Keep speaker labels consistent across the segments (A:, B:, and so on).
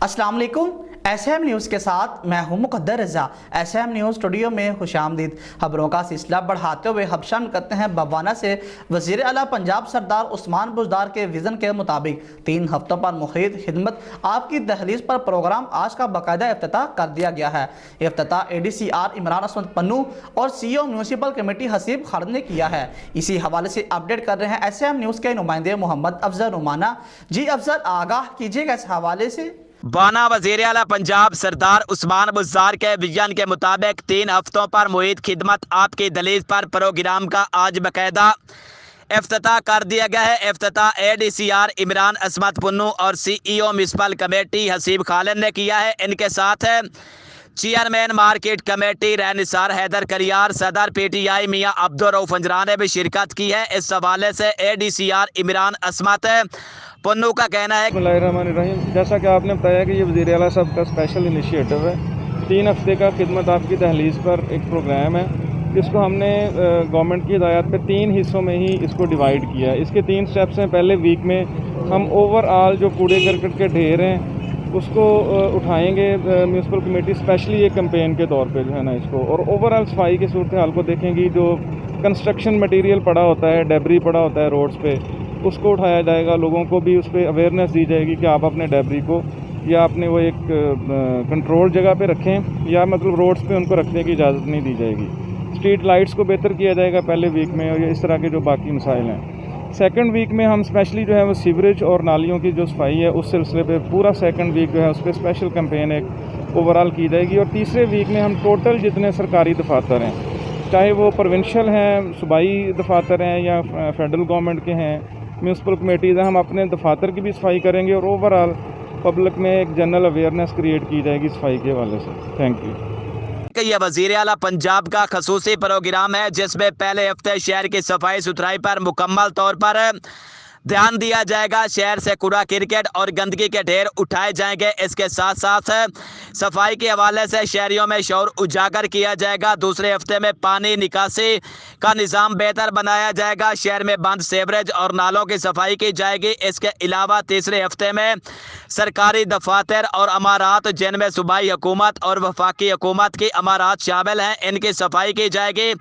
A: अस्सलाम वालेकुम। SM news के साथ मैं हूं मुक़द्दर रज़ा। एसएम न्यूज़ स्टूडियो में खुशामदीद। खबरों का सिलसिला बढ़ाते हुए हम शामिल करते हैं बवाना से। वज़ीर आला पंजाब सरदार उस्मान बुज़दार के विज़न के मुताबिक 3 हफ्तों पर मुहीत खिदमत आपकी दहलीज पर प्रोग्राम आज का बाकायदा इफ्तिताह कर दिया गया है। इफ्तिताह ADCR इमरान असमत पन्नू और CEO municipal committee Haseeb Khalid ने किया है। इसी हवाले से अपडेट कर रहे हैं एसएम न्यूज़ के नुमाइंदे मोहम्मद अफजल रुमाना। जी अफजल, आगाह कीजिएगा इस हवाले से।
B: बाना वज़ीर आला पंजाब सरदार उस्मान बुज़दार के विजन के मुताबिक 3 हफ्तों पर मुहीत खिदमत आपकी दलील पर प्रोग्राम का आज बाकायदा इफ्तिताह कर दिया गया है। इफ्तिताह ADCR इमरान असमत पन्नू और CEO municipal committee Haseeb Khalid ने किया है। इनके साथ है चेयरमैन मार्केट कमेटी रहनिसार हैदर करियार, सदर PTI मियाँ अब्दुल रऊफ अंजरा ने भी शिरकत की है। इस हवाले से ADCR इमरान असमत पन्नू का कहना है।
C: बिस्मिल्लाहिर्रहमानिर्रहीम। जैसा कि आपने बताया कि ये वज़ीर आला साहब का स्पेशल इनिशिएटिव है। 3 हफ्ते का खिदमत आपकी दहलीज पर एक प्रोग्राम है। इसको हमने गवर्नमेंट की हिदायत पे 3 हिस्सों में ही इसको डिवाइड किया है। इसके 3 स्टेप्स हैं। पहले वीक में हम ओवरऑल जो कूड़े करकट के ढेर हैं उसको उठाएंगे म्यूनसिपल कमेटी स्पेशली एक कैंपेन के तौर पे जो है ना इसको, और ओवरऑल सफाई की सूरत हाल को देखेंगी। जो कंस्ट्रक्शन मटेरियल पड़ा होता है, डेब्री पड़ा होता है रोड्स पे, उसको उठाया जाएगा। लोगों को भी उस पर अवेयरनेस दी जाएगी कि आप अपने डेब्री को या अपने वो एक कंट्रोल जगह पे रखें, या मतलब रोड्स पे उनको रखने की इजाज़त नहीं दी जाएगी। स्ट्रीट लाइट्स को बेहतर किया जाएगा पहले वीक में, और इस तरह के जो बाकी मसाइल हैं। सेकंड वीक में हम स्पेशली जो है वो सीवरेज और नालियों की जो सफाई है उस सिलसिले पे पूरा सेकंड वीक जो है उस पर स्पेशल कैंपेन एक ओवरऑल की जाएगी। और तीसरे वीक में हम टोटल जितने सरकारी दफातर हैं, चाहे वो प्रोविंशियल हैं, सूबाई दफातर हैं, या फेडरल गवर्नमेंट के हैं, म्यूनसिपल कमेटीज़ हैं, हम अपने दफातर की भी सफाई करेंगे और ओवरऑल पब्लिक में एक जनरल अवेयरनेस क्रिएट की जाएगी सफाई के हवाले से। Thank you.
B: यह वज़ीर आला पंजाब का खसूसी प्रोग्राम है जिसमें पहले हफ्ते शहर की सफाई सुथराई पर मुकम्मल तौर पर ध्यान दिया जाएगा। शहर से कूड़ा क्रिकेट और गंदगी के ढेर उठाए जाएंगे। इसके साथ साथ सफाई के हवाले से शहरियों में शौर उजागर किया जाएगा। दूसरे हफ्ते में पानी निकासी का निज़ाम बेहतर बनाया जाएगा। शहर में बंद सेवरेज और नालों की सफाई की जाएगी। इसके अलावा तीसरे हफ्ते में सरकारी दफातर और अमारात जिनमें सूबाई हुकूमत और वफाकी हुकूमत की अमारात शामिल हैं, इनकी सफाई की जाएगी।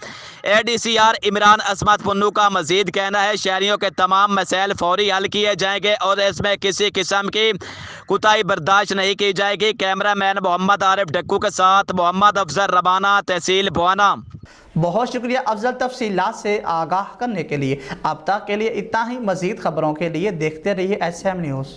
B: ADCR इमरान असमत पन्नू का मजीद कहना है शहरियों के तमाम मसाइल फौरी हल किए जाएंगे और इसमें किसी किस्म की कोताही बर्दाश्त नहीं की जाएगी। कैमरामैन मोहम्मद आरिफ डक्कू के साथ मोहम्मद अफजल रबाना, तहसील बवाना।
A: बहुत शुक्रिया अफजल तफसीलात से आगाह करने के लिए। अब तक के लिए इतना ही। मजीद खबरों के लिए देखते रहिए SM न्यूज़।